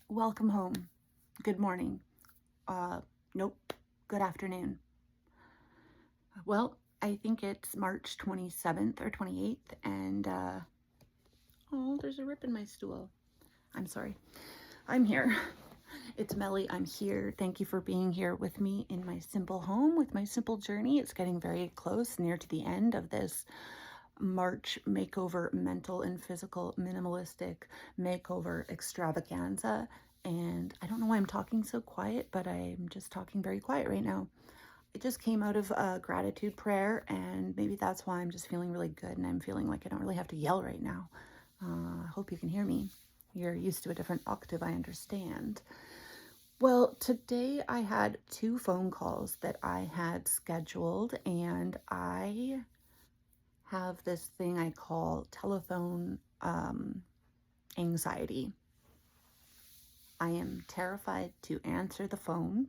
Welcome home. Good morning. Nope. Good afternoon. Well, I think it's March 27th or 28th, and oh, there's a rip in my stool. I'm sorry. I'm here. It's Melly. I'm here. Thank you for being here with me in my simple home with my simple journey. It's getting very close, near to the end of this March makeover, mental and physical minimalistic makeover extravaganza. And I don't know why I'm talking so quiet, but I'm just talking very quiet right now. It just came out of a gratitude prayer, and maybe that's why I'm just feeling really good and I'm feeling like I don't really have to yell right now. I hope you can hear me. You're used to a different octave, I understand. Well, today I had 2 phone calls that I had scheduled, and I have this thing I call telephone anxiety. I am terrified to answer the phone.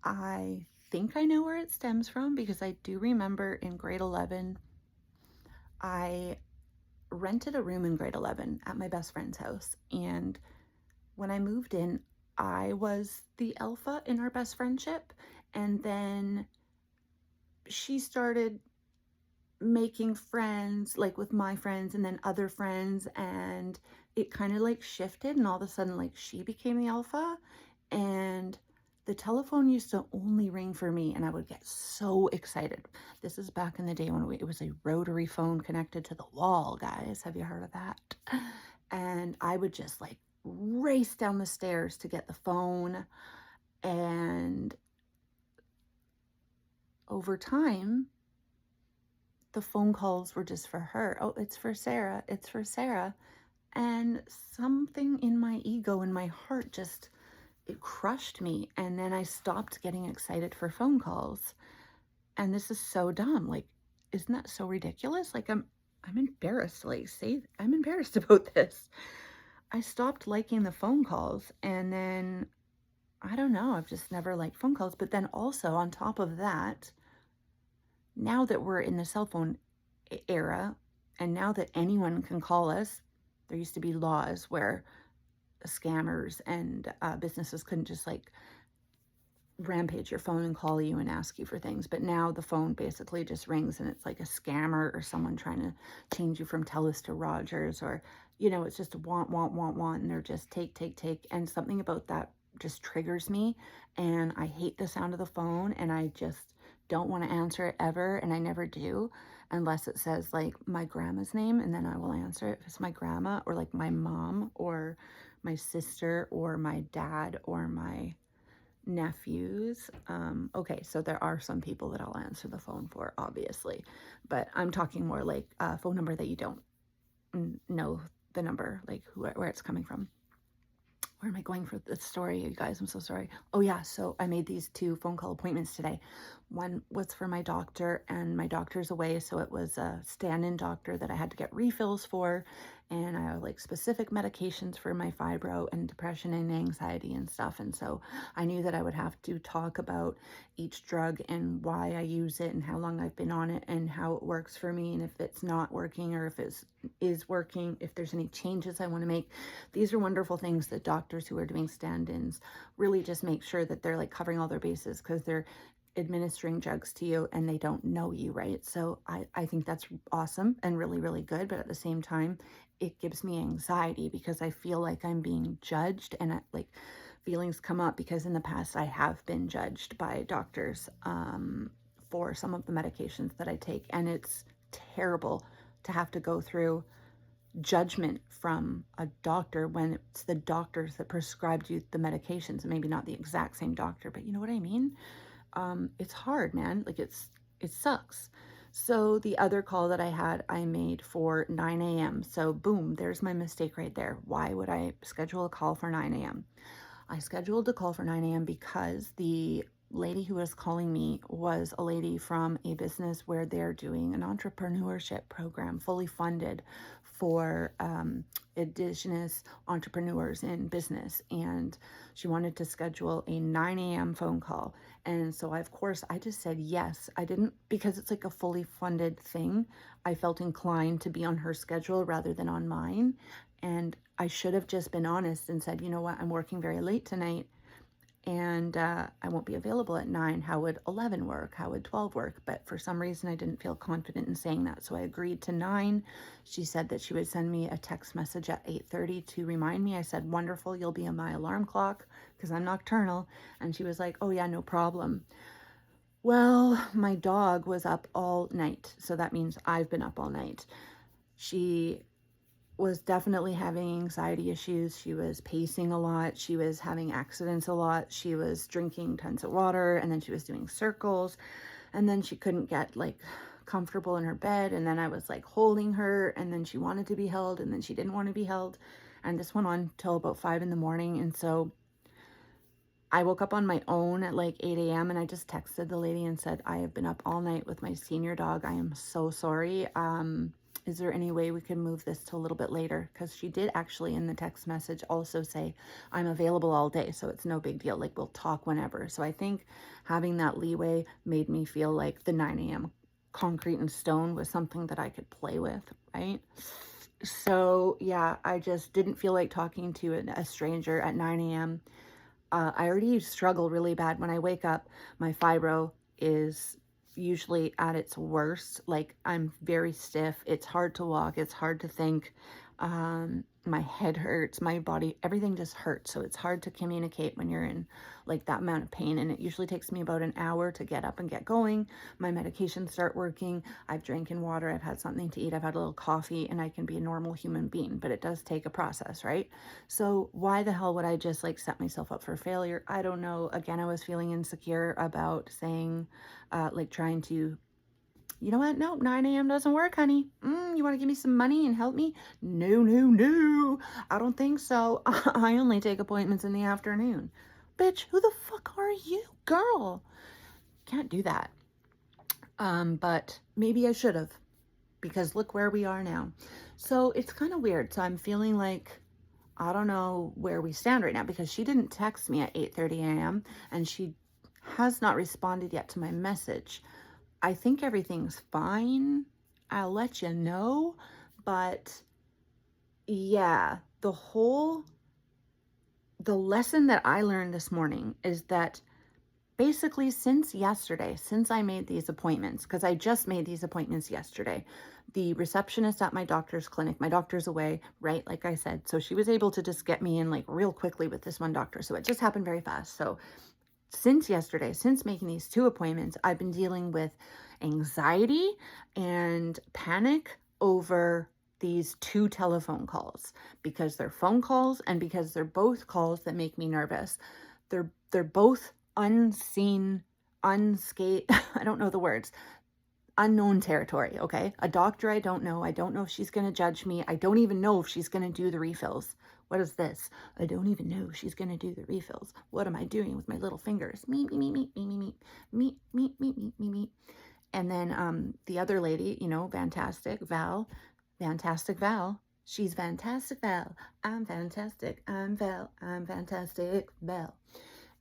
I think I know where it stems from because I do remember in grade 11, I rented a room in grade 11 at my best friend's house. And when I moved in, I was the alpha in our best friendship. And then she started making friends, like with my friends and then other friends, and it kind of like shifted, and all of a sudden like she became the alpha, and the telephone used to only ring for me, and I would get so excited. This is back in the day when it was a rotary phone connected to the wall, guys. Have you heard of that? And I would just like race down the stairs to get the phone, and over time the phone calls were just for her. Oh, it's for Sarah. It's for Sarah. And something in my ego and my heart just, it crushed me. And then I stopped getting excited for phone calls. And this is so dumb. Like, isn't that so ridiculous? Like, I'm embarrassed to like say, I'm embarrassed about this. I stopped liking the phone calls, and then I don't know, I've just never liked phone calls. But then also on top of that, now that we're in the cell phone era, and now that anyone can call us, there used to be laws where scammers and businesses couldn't just like rampage your phone and call you and ask you for things. But now the phone basically just rings and it's like a scammer or someone trying to change you from Telus to Rogers, or, it's just want, and they're just take. And something about that just triggers me, and I hate the sound of the phone, and I just don't want to answer it ever, and I never do unless it says like my grandma's name, and then I will answer it if it's my grandma or like my mom or my sister or my dad or my nephews. Okay, so there are some people that I'll answer the phone for, obviously, but I'm talking more like a phone number that you don't know the number, like where it's coming from. Where am I going for this story, you guys? I'm so sorry. Oh yeah, so I made these 2 phone call appointments today. One was for my doctor, and my doctor's away, so it was a stand-in doctor that I had to get refills for, and I have like specific medications for my fibro and depression and anxiety and stuff. And so I knew that I would have to talk about each drug and why I use it and how long I've been on it and how it works for me, and if it's not working or if it is working, if there's any changes I want to make. These are wonderful things that doctors who are doing stand-ins really just make sure that they're like covering all their bases, because they're administering drugs to you and they don't know you, right? So I think that's awesome and really, really good. But at the same time, it gives me anxiety because I feel like I'm being judged, and like feelings come up because in the past I have been judged by doctors for some of the medications that I take. And it's terrible to have to go through judgment from a doctor when it's the doctors that prescribed you the medications, and maybe not the exact same doctor, but you know what I mean? It's hard, man. Like it sucks. So the other call that I had, I made for 9 a.m. So boom, there's my mistake right there. Why would I schedule a call for 9 a.m.? I scheduled a call for 9 a.m. because the lady who was calling me was a lady from a business where they're doing an entrepreneurship program fully funded for indigenous entrepreneurs in business, and she wanted to schedule a 9 a.m. phone call. And so of course I just said yes. I didn't, because it's like a fully funded thing. I felt inclined to be on her schedule rather than on mine. And I should have just been honest and said, you know what, I'm working very late tonight, and I won't be available at 9. How would 11 work? How would 12 work? But for some reason, I didn't feel confident in saying that, so I agreed to 9. She said that she would send me a text message at 8:30 to remind me. I said, wonderful, you'll be on my alarm clock because I'm nocturnal. And she was like, oh yeah, no problem. Well, my dog was up all night, so that means I've been up all night. She was definitely having anxiety issues. She was pacing a lot. She was having accidents a lot. She was drinking tons of water, and then she was doing circles, and then she couldn't get like comfortable in her bed. And then I was like holding her, and then she wanted to be held, and then she didn't want to be held. And this went on till about 5 in the morning. And so I woke up on my own at like 8 a.m. and I just texted the lady and said, I have been up all night with my senior dog. I am so sorry. Is there any way we can move this to a little bit later? Because she did actually in the text message also say, I'm available all day, so it's no big deal. Like, we'll talk whenever. So I think having that leeway made me feel like the 9 a.m. concrete and stone was something that I could play with, right? So yeah, I just didn't feel like talking to a stranger at 9 a.m. I already struggle really bad when I wake up. My fibro is usually at its worst. Like, I'm very stiff. It's hard to walk. It's hard to think. My head hurts, my body, everything just hurts. So it's hard to communicate when you're in like that amount of pain. And it usually takes me about an hour to get up and get going. My medications start working. I've drinking water. I've had something to eat. I've had a little coffee, and I can be a normal human being, but it does take a process, right? So why the hell would I just like set myself up for failure? I don't know. Again, I was feeling insecure about saying, like trying to, you know what? No, 9 a.m. doesn't work, honey. You want to give me some money and help me? No, no, no. I don't think so. I only take appointments in the afternoon. Bitch, who the fuck are you, girl? Can't do that. But maybe I should have, because look where we are now. So it's kind of weird. So I'm feeling like, I don't know where we stand right now, because she didn't text me at 8:30 a.m. and she has not responded yet to my message. I think everything's fine. I'll let you know. But yeah, the lesson that I learned this morning is that basically since yesterday, since I made these appointments, because I just made these appointments yesterday, the receptionist at my doctor's clinic, my doctor's away, right? Like I said, so she was able to just get me in like real quickly with this one doctor. So it just happened very fast. So since yesterday, since making these 2 appointments, I've been dealing with anxiety and panic over these 2 telephone calls, because they're phone calls and because they're both calls that make me nervous. They're both unseen, unscathed, I don't know the words, unknown territory, okay? A doctor I don't know. I don't know if she's going to judge me. I don't even know if she's going to do the refills. What is this? I don't even know if she's going to do the refills. What am I doing with my little fingers? Me, me, me, me, me, me, me, me, me, me, me, me, me. And then the other lady, you know, Fantastic Val. She's Fantastic Val. I'm fantastic. I'm Val. I'm Fantastic Val.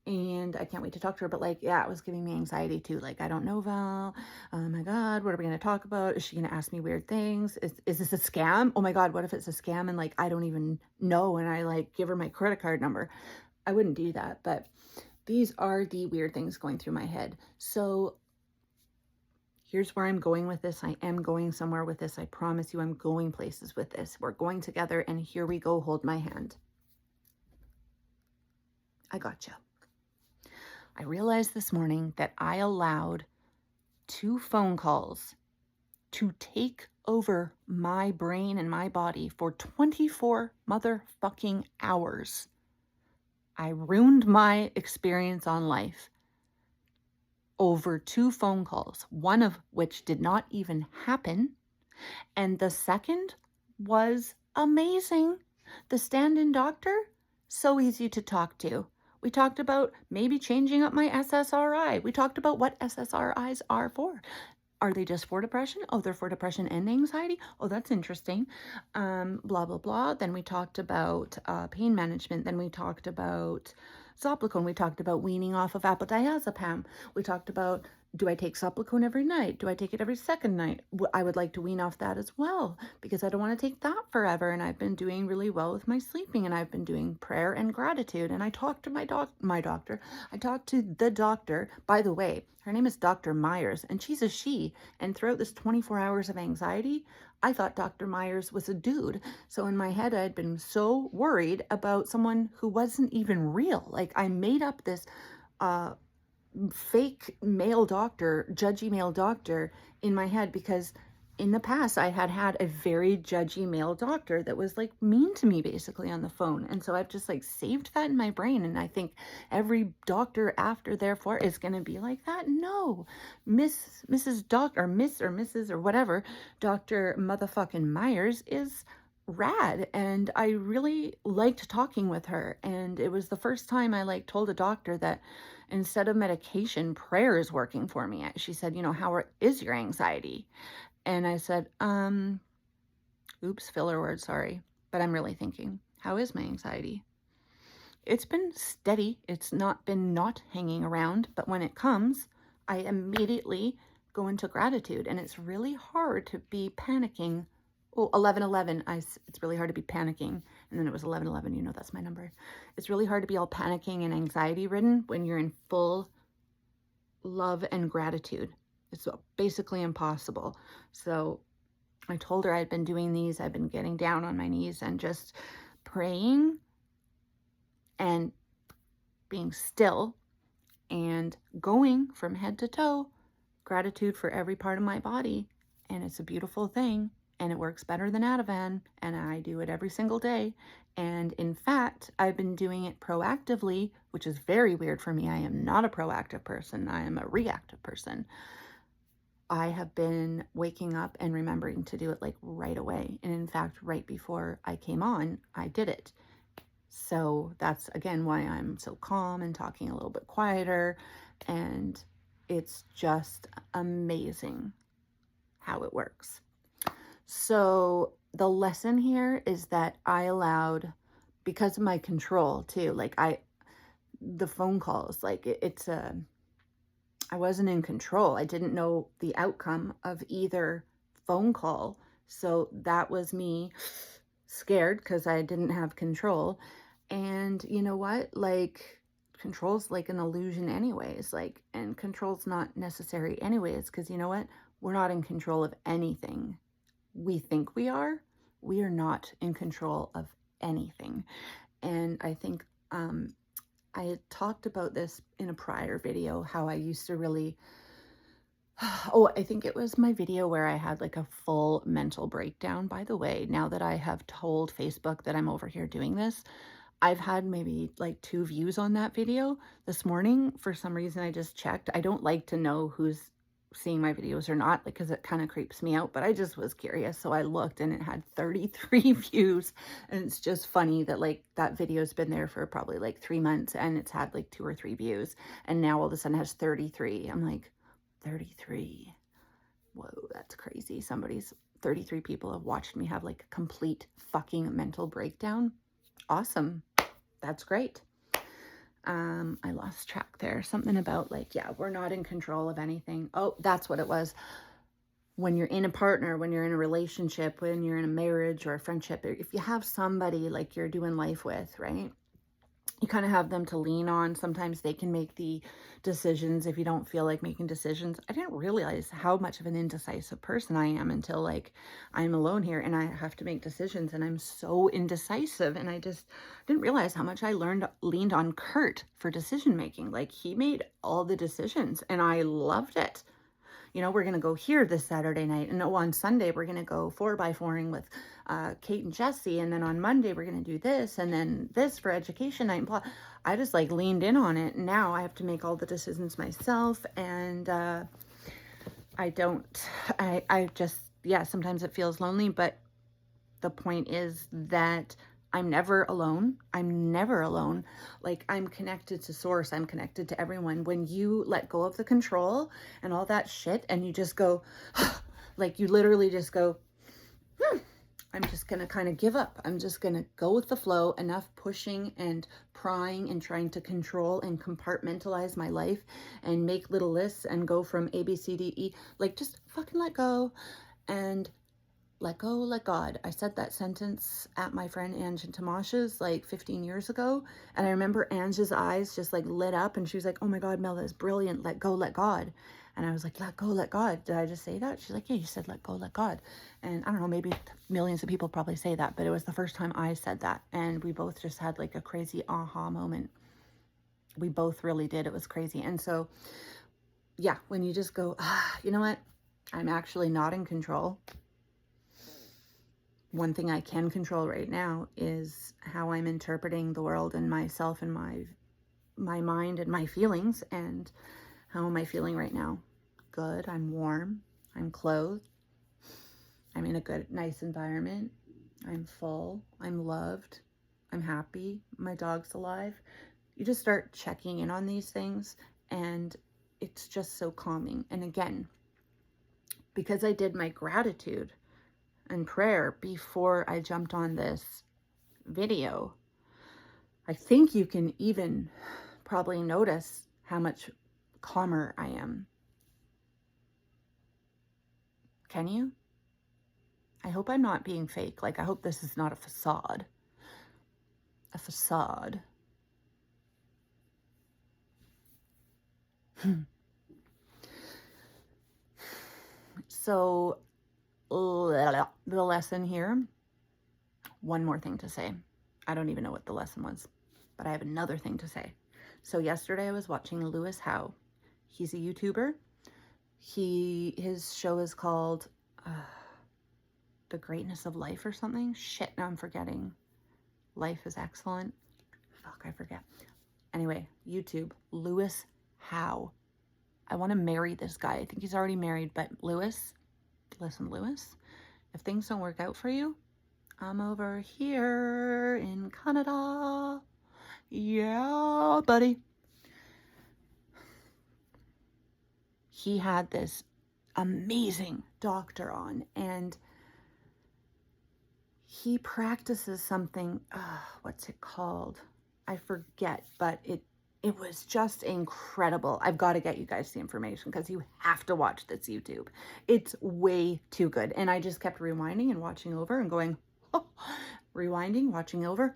And I can't wait to talk to her. But like, yeah, it was giving me anxiety too. Like, I don't know, Val. Oh my God, what are we going to talk about? Is she going to ask me weird things? Is this a scam? Oh my God, what if it's a scam and like, I don't even know, and I like give her my credit card number? I wouldn't do that. But these are the weird things going through my head. So here's where I'm going with this. I am going somewhere with this. I promise you I'm going places with this. We're going together, and here we go. Hold my hand. I gotcha. I realized this morning that I allowed 2 phone calls to take over my brain and my body for 24 motherfucking hours. I ruined my experience on life over 2 phone calls, one of which did not even happen, and the second was amazing. The stand-in doctor, so easy to talk to. We talked about maybe changing up my SSRI. We talked about what SSRIs are for. Are they just for depression? Oh, they're for depression and anxiety? Oh, that's interesting. Blah, blah, blah. Then we talked about pain management. Then we talked about Zopiclone. We talked about weaning off of apodiazepam. We talked about, do I take Zopiclone every night? Do I take it every second night? I would like to wean off that as well because I don't want to take that forever. And I've been doing really well with my sleeping, and I've been doing prayer and gratitude. And I talked to my doctor. I talked to the doctor. By the way, her name is Dr. Myers, and she's a she. And throughout this 24 hours of anxiety, I thought Dr. Myers was a dude. So in my head, I'd been so worried about someone who wasn't even real. Like, I made up this fake male doctor, judgy male doctor in my head because in the past I had had a very judgy male doctor that was like mean to me basically on the phone. And so I've just like saved that in my brain. And I think every doctor after therefore is going to be like that. No, Mrs. Doc or Miss or Mrs. or whatever, Dr. motherfucking Myers is rad, and I really liked talking with her. And it was the first time I like told a doctor that instead of medication, prayer is working for me. She said, how is your anxiety? And I said, oops, filler word, sorry, but I'm really thinking, how is my anxiety? It's been steady. It's not been not hanging around, but when it comes, I immediately go into gratitude, and it's really hard to be panicking. Oh, 11:11, it's really hard to be panicking. And then it was 11:11, that's my number. It's really hard to be all panicking and anxiety ridden when you're in full love and gratitude. It's basically impossible. So I told her I'd been doing these. I've been getting down on my knees and just praying and being still and going from head to toe, gratitude for every part of my body. And it's a beautiful thing. And it works better than Ativan, and I do it every single day. And in fact, I've been doing it proactively, which is very weird for me. I am not a proactive person. I am a reactive person. I have been waking up and remembering to do it like right away. And in fact, right before I came on, I did it. So that's, again, why I'm so calm and talking a little bit quieter. And it's just amazing how it works. So the lesson here is that I allowed, because of my control too, like the phone calls, like I wasn't in control. I didn't know the outcome of either phone call. So that was me scared because I didn't have control. And you know what? Like, control's like an illusion anyways, and control's not necessary anyways, because you know what? We're not in control of anything. We think we are not in control of anything. And I think I had talked about this in a prior video, how I used to really, I think it was my video where I had like a full mental breakdown. By the way, now that I have told Facebook that I'm over here doing this, I've had maybe like 2 views on that video. This morning, for some reason, I just checked. I don't like to know who's seeing my videos or not, because it kind of creeps me out, but I just was curious. So I looked and it had 33 views. And it's just funny that like that video's been there for probably like 3 months and it's had like 2 or 3 views. And now all of a sudden it has 33. I'm like, 33. Whoa, that's crazy. 33 people have watched me have like a complete fucking mental breakdown. Awesome. That's great. I lost track there. Something about like, yeah, we're not in control of anything. Oh, that's what it was. When you're in a partner, when you're in a relationship, when you're in a marriage or a friendship, if you have somebody like you're doing life with, right? You kind of have them to lean on. Sometimes they can make the decisions if you don't feel like making decisions. I didn't realize how much of an indecisive person I am until like I'm alone here and I have to make decisions, and I'm so indecisive, and I just didn't realize how much I leaned on Kurt for decision making. Like, he made all the decisions and I loved it. We're going to go here this Saturday night. And on Sunday, we're going to go 4x4ing with Kate and Jesse. And then on Monday, we're going to do this. And then this for education night. And blah. I just like leaned in on it. And now I have to make all the decisions myself. And I just, yeah, sometimes it feels lonely. But the point is that I'm never alone. I'm never alone. Like, I'm connected to source. I'm connected to everyone. When you let go of the control and all that shit and you just go, like, you literally just go, I'm just going to kind of give up. I'm just going to go with the flow. Enough pushing and prying and trying to control and compartmentalize my life and make little lists and go from A, B, C, D, E. Like, just fucking let go and let go, let God. I said that sentence at my friend Ange and Tamasha's like 15 years ago. And I remember Ange's eyes just like lit up and she was like, oh my God, Mel, that's brilliant. Let go, let God. And I was like, let go, let God. Did I just say that? She's like, yeah, you said let go, let God. And I don't know, maybe millions of people probably say that, but it was the first time I said that. And we both just had like a crazy aha moment. We both really did. It was crazy. And so, yeah, when you just go, you know what? I'm actually not in control. One thing I can control right now is how I'm interpreting the world and myself and my mind and my feelings. And how am I feeling right now? Good. I'm warm. I'm clothed. I'm in a good, nice environment. I'm full. I'm loved. I'm happy. My dog's alive. You just start checking in on these things and it's just so calming. And again, because I did my gratitude and prayer before I jumped on this video, I think you can even probably notice how much calmer I am. Can you? I hope I'm not being fake. Like, I hope this is not a facade. A facade. So, the lesson here, one more thing to say. I don't even know what the lesson was, but I have another thing to say. So yesterday I was watching Lewis Howe. He's a YouTuber. His show is called The Greatness of Life or something. Shit, now I'm forgetting. Life is Excellent. Fuck, I forget. Anyway, YouTube, Lewis Howe. I want to marry this guy. I think he's already married, but Lewis, listen, Lewis, if things don't work out for you, I'm over here in Canada. Yeah, buddy. He had this amazing doctor on, and he practices something, what's it called? I forget, but it was just incredible. I've got to get you guys the information because you have to watch this YouTube. It's way too good. And I just kept rewinding and watching over and going, oh, rewinding, watching over.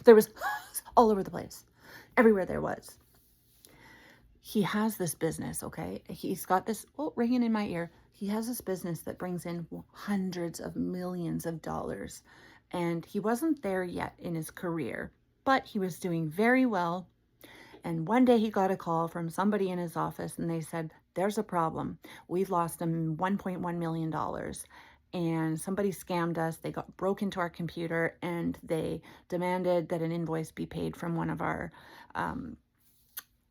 There was all over the place. Everywhere there was. He has this business, okay? He's got this, ringing in my ear. He has this business that brings in hundreds of millions of dollars. And he wasn't there yet in his career, but he was doing very well. And one day he got a call from somebody in his office and they said, there's a problem. We've lost him $1.1 million. And somebody scammed us. They broke into our computer and they demanded that an invoice be paid from one of our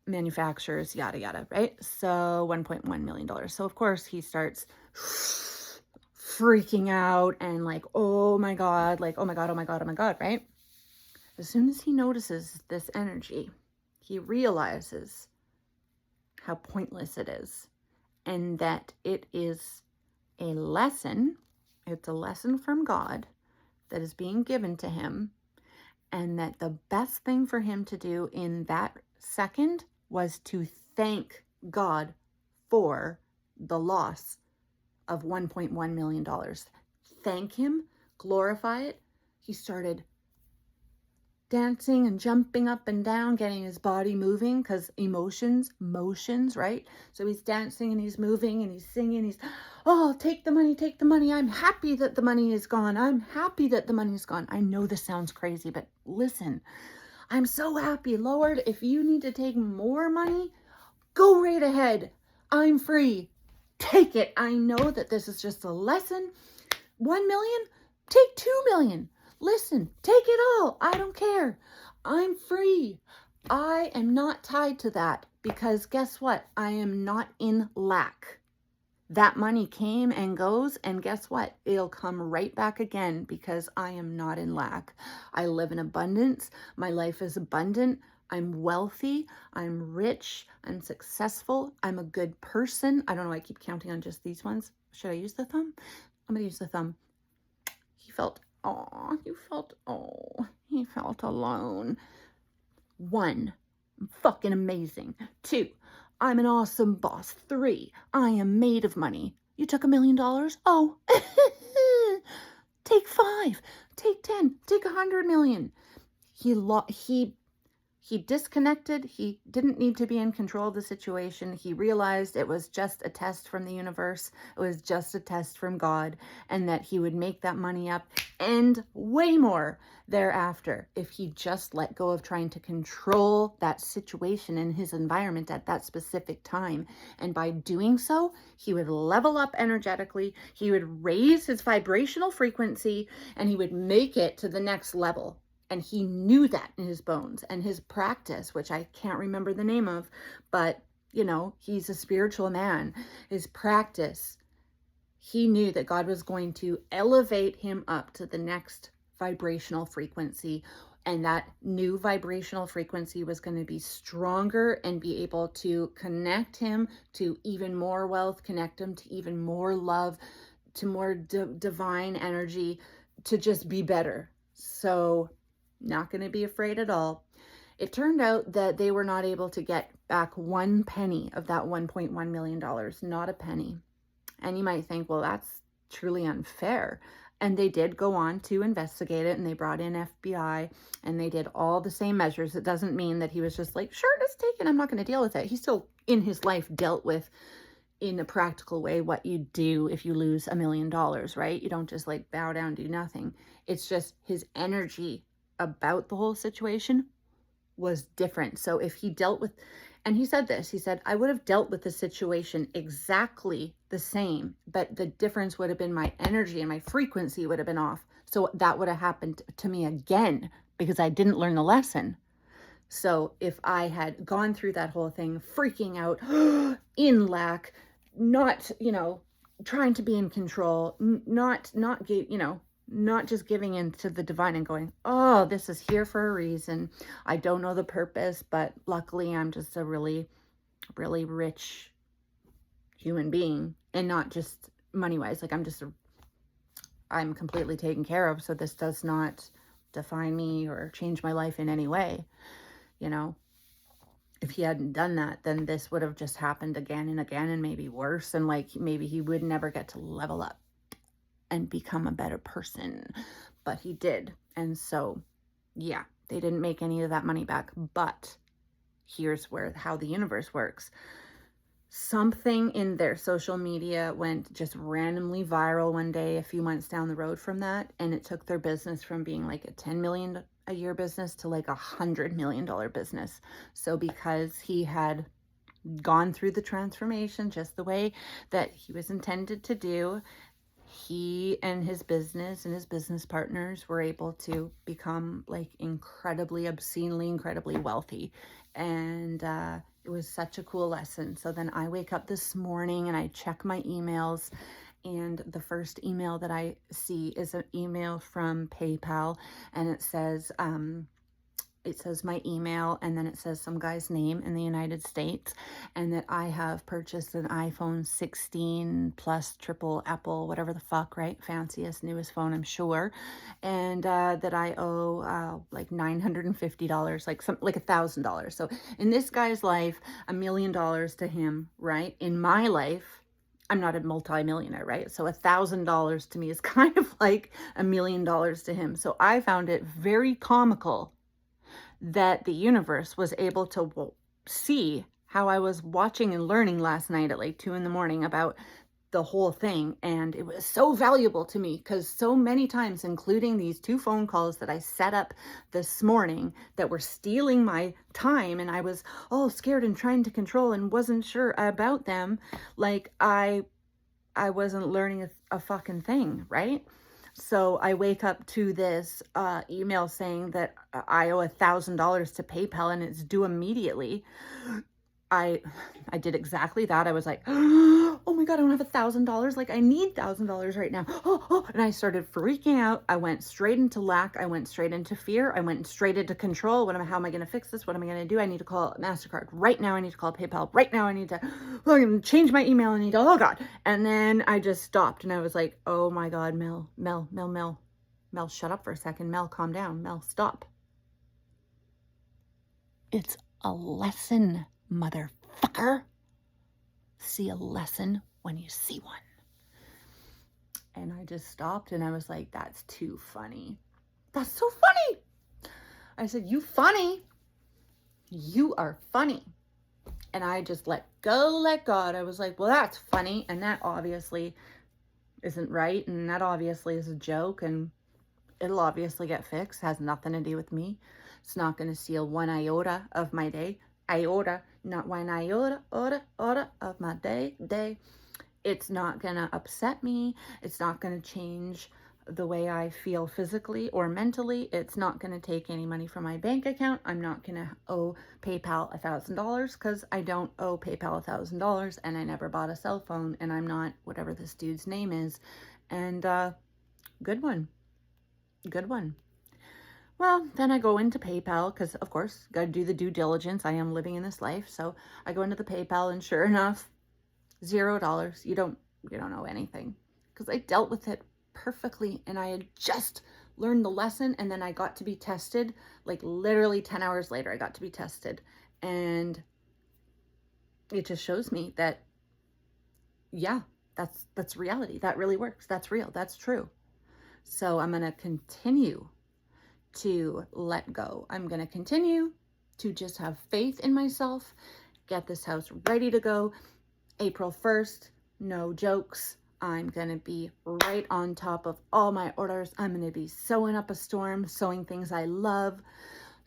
manufacturers, yada, yada, right? So $1.1 million. So of course he starts freaking out and like, oh my God, like, oh my God, oh my God, oh my God, right? As soon as he notices this energy, he realizes how pointless it is and that it is a lesson. It's a lesson from God that is being given to him, and that the best thing for him to do in that second was to thank God for the loss of $1.1 million. Thank him, glorify it. He started dancing and jumping up and down, getting his body moving, because motions, right? So he's dancing and he's moving and he's singing. He's, oh, take the money, take the money. I'm happy that the money is gone. I'm happy that the money is gone. I know this sounds crazy, but listen, I'm so happy. Lord, if you need to take more money, go right ahead. I'm free. Take it. I know that this is just a lesson. 1 million, take 2 million. Listen, take it all. I don't care. I'm free. I am not tied to that because guess what? I am not in lack. That money came and goes, and guess what? It'll come right back again because I am not in lack. I live in abundance. My life is abundant. I'm wealthy. I'm rich. I'm successful. I'm a good person. I don't know why I keep counting on just these ones. Should I use the thumb? I'm going to use the thumb. He felt alone. 1, I'm fucking amazing. 2, I'm an awesome boss. 3, I am made of money. You took $1 million? Oh, take 5, take 10, take 100 million. He disconnected. He didn't need to be in control of the situation. He realized it was just a test from the universe. It was just a test from God, and that he would make that money up and way more thereafter if he just let go of trying to control that situation in his environment at that specific time. And by doing so, he would level up energetically. He would raise his vibrational frequency, and he would make it to the next level. And he knew that in his bones, and his practice, which I can't remember the name of, but he's a spiritual man. His practice, he knew that God was going to elevate him up to the next vibrational frequency. And that new vibrational frequency was going to be stronger and be able to connect him to even more wealth, connect him to even more love, to more divine energy, to just be better. So not going to be afraid at all. It turned out that they were not able to get back 1 penny of that $1.1 million, not a penny. And you might think, well, that's truly unfair. And they did go on to investigate it, and they brought in FBI, and they did all the same measures. It doesn't mean that he was just like, sure, it's taken, I'm not going to deal with it. He still, in his life, dealt with, in a practical way, what you do if you lose $1 million, right? You don't just like bow down, do nothing. It's just his energy about the whole situation was different. So if he dealt with, and he said this, he said, I would have dealt with the situation exactly the same, but the difference would have been my energy and my frequency would have been off. So that would have happened to me again because I didn't learn the lesson. So if I had gone through that whole thing, freaking out, in lack, not, trying to be in control, not just giving in to the divine and going, oh, this is here for a reason. I don't know the purpose, but luckily I'm just a really, really rich human being, and not just money-wise. Like I'm completely taken care of. So this does not define me or change my life in any way. If he hadn't done that, then this would have just happened again and again, and maybe worse. And maybe he would never get to level up and become a better person, but he did. And so, yeah, they didn't make any of that money back. But here's how the universe works. Something in their social media went just randomly viral one day, a few months down the road from that, and it took their business from being like a $10 million a year business to like $100 million business. So because he had gone through the transformation just the way that he was intended to do, he and his business and his business partners were able to become like obscenely incredibly wealthy. And it was such a cool lesson. So then I wake up this morning and I check my emails, and the first email that I see is an email from PayPal, and it says my email, and then it says some guy's name in the United States, and that I have purchased an iPhone 16 plus triple Apple, whatever the fuck, right? Fanciest, newest phone, I'm sure. And that I owe like $950, like $1,000. So in this guy's life, $1 million to him, right? In my life, I'm not a multi-millionaire, right? So $1,000 to me is kind of like $1 million to him. So I found it very comical that the universe was able to see how I was watching and learning last night at like 2 a.m. about the whole thing. And it was so valuable to me because so many times, including these 2 phone calls that I set up this morning that were stealing my time, and I was all scared and trying to control and wasn't sure about them. Like I wasn't learning a fucking thing, right? So I wake up to this email saying that I owe $1,000 to PayPal and it's due immediately. I did exactly that. I was like, oh my God, I don't have $1,000. Like I need $1,000 right now. And I started freaking out. I went straight into lack. I went straight into fear. I went straight into control. How am I going to fix this? What am I going to do? I need to call MasterCard right now. I need to call PayPal right now. I need to change my email. I need to, oh God. And then I just stopped and I was like, oh my God, Mel, shut up for a second. Mel, calm down. Mel, stop. It's a lesson, motherfucker. See a lesson when you see one. And I just stopped and I was like, that's too funny. That's so funny. I said, you funny. You are funny. And I just let God. I was like, well, that's funny. And that obviously isn't right. And that obviously is a joke. And it'll obviously get fixed. Has nothing to do with me. It's not going to steal one iota of my day. Iota, not one iota of my day. It's not going to upset me. It's not going to change the way I feel physically or mentally. It's not going to take any money from my bank account. I'm not going to owe PayPal $1,000 because I don't owe PayPal $1,000 and I never bought a cell phone and I'm not whatever this dude's name is. And good one. Well, then I go into PayPal because, of course, got to do the due diligence. I am living in this life. So I go into the PayPal and sure enough, $0. You don't know anything because I dealt with it perfectly and I had just learned the lesson and then I got to be tested. Like literally 10 hours later, I got to be tested and it just shows me that, yeah, that's reality. That really works. That's real. That's true. So I'm going to continue to let go. I'm going to continue to just have faith in myself, get this house ready to go. April 1st, no jokes. I'm going to be right on top of all my orders. I'm going to be sewing up a storm, sewing things I love,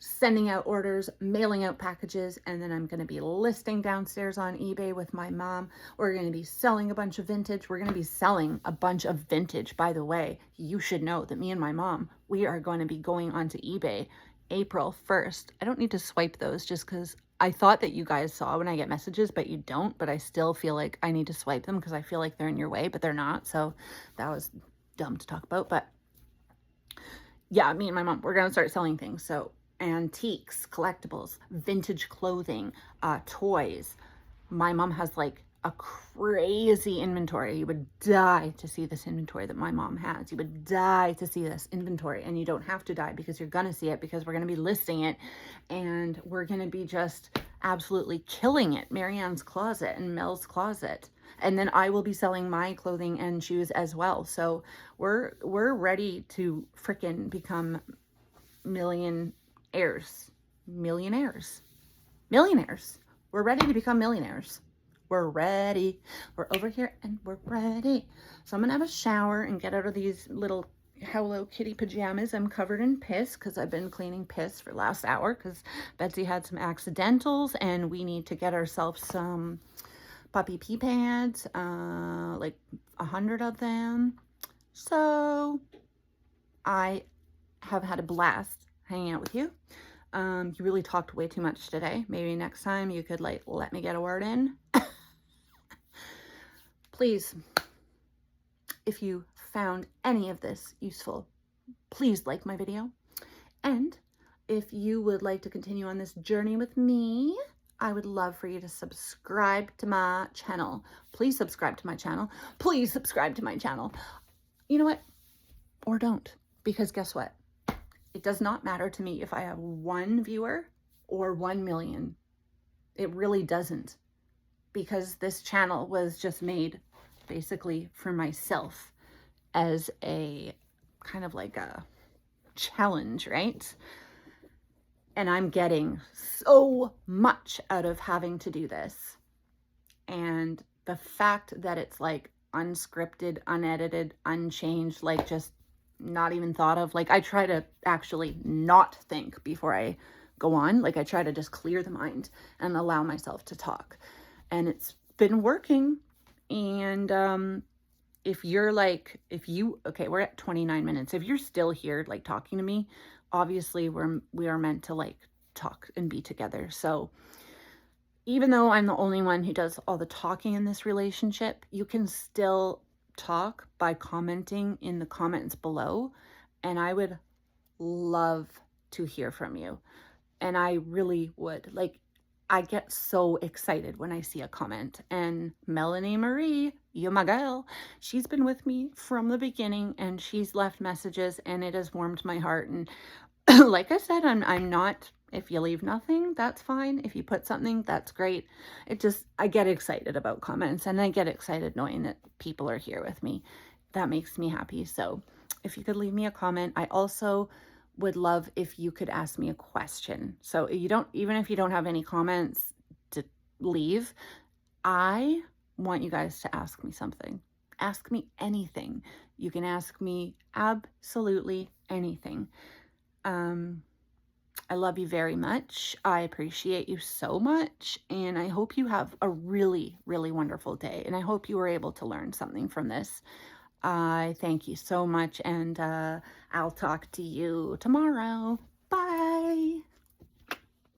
sending out orders, mailing out packages, and then I'm going to be listing downstairs on eBay with my mom. We're going to be selling a bunch of vintage. We're going to be selling a bunch of vintage. By the way, you should know that me and my mom, we are going to be going onto eBay April 1st. I don't need to swipe those just because I thought that you guys saw when I get messages, but you don't. But I still feel like I need to swipe them because I feel like they're in your way, but they're not. So that was dumb to talk about. But yeah, me and my mom, we're going to start selling things. So antiques, collectibles, vintage clothing, toys. My mom has like a crazy inventory. You would die to see this inventory that my mom has. You would die to see this inventory, and you don't have to die because you're going to see it because we're going to be listing it and we're going to be just absolutely killing it. Marianne's closet and Mel's closet. And then I will be selling my clothing and shoes as well. So we're ready to frickin' become millionaires. We're ready to become millionaires. We're ready. We're over here and we're ready. So I'm going to have a shower and get out of these little Hello Kitty pajamas. I'm covered in piss because I've been cleaning piss for last hour because Betsy had some accidentals and we need to get ourselves some puppy pee pads, like 100 of them. So I have had a blast hanging out with you. You really talked way too much today. Maybe next time you could like let me get a word in. Please, if you found any of this useful, please like my video. And if you would like to continue on this journey with me, I would love for you to subscribe to my channel. Please subscribe to my channel. Please subscribe to my channel. You know what? Or don't. Because guess what? It does not matter to me if I have 1 viewer or 1 million. It really doesn't. Because this channel was just made basically for myself as a kind of like a challenge, right? And I'm getting so much out of having to do this. And the fact that it's like unscripted, unedited, unchanged, like just not even thought of. Like I try to actually not think before I go on. Like I try to just clear the mind and allow myself to talk. And it's been working. And okay, we're at 29 minutes. If you're still here, like talking to me, obviously we are meant to like talk and be together. So even though I'm the only one who does all the talking in this relationship, you can still talk by commenting in the comments below. And I would love to hear from you. And I really would. Like, I get so excited when I see a comment. And Melanie Marie, you my girl, she's been with me from the beginning, and she's left messages, and it has warmed my heart. And like I said, I'm not, if you leave nothing, that's fine. If you put something, that's great. It just, I get excited about comments, and I get excited knowing that people are here with me. That makes me happy. So if you could leave me a comment. I also would love if you could ask me a question. So you don't, even if you don't have any comments to leave, I want you guys to ask me something. Ask me anything. You can ask me absolutely anything. I love you very much. I appreciate you so much. And I hope you have a really, really wonderful day. And I hope you were able to learn something from this. I thank you so much. And I'll talk to you tomorrow.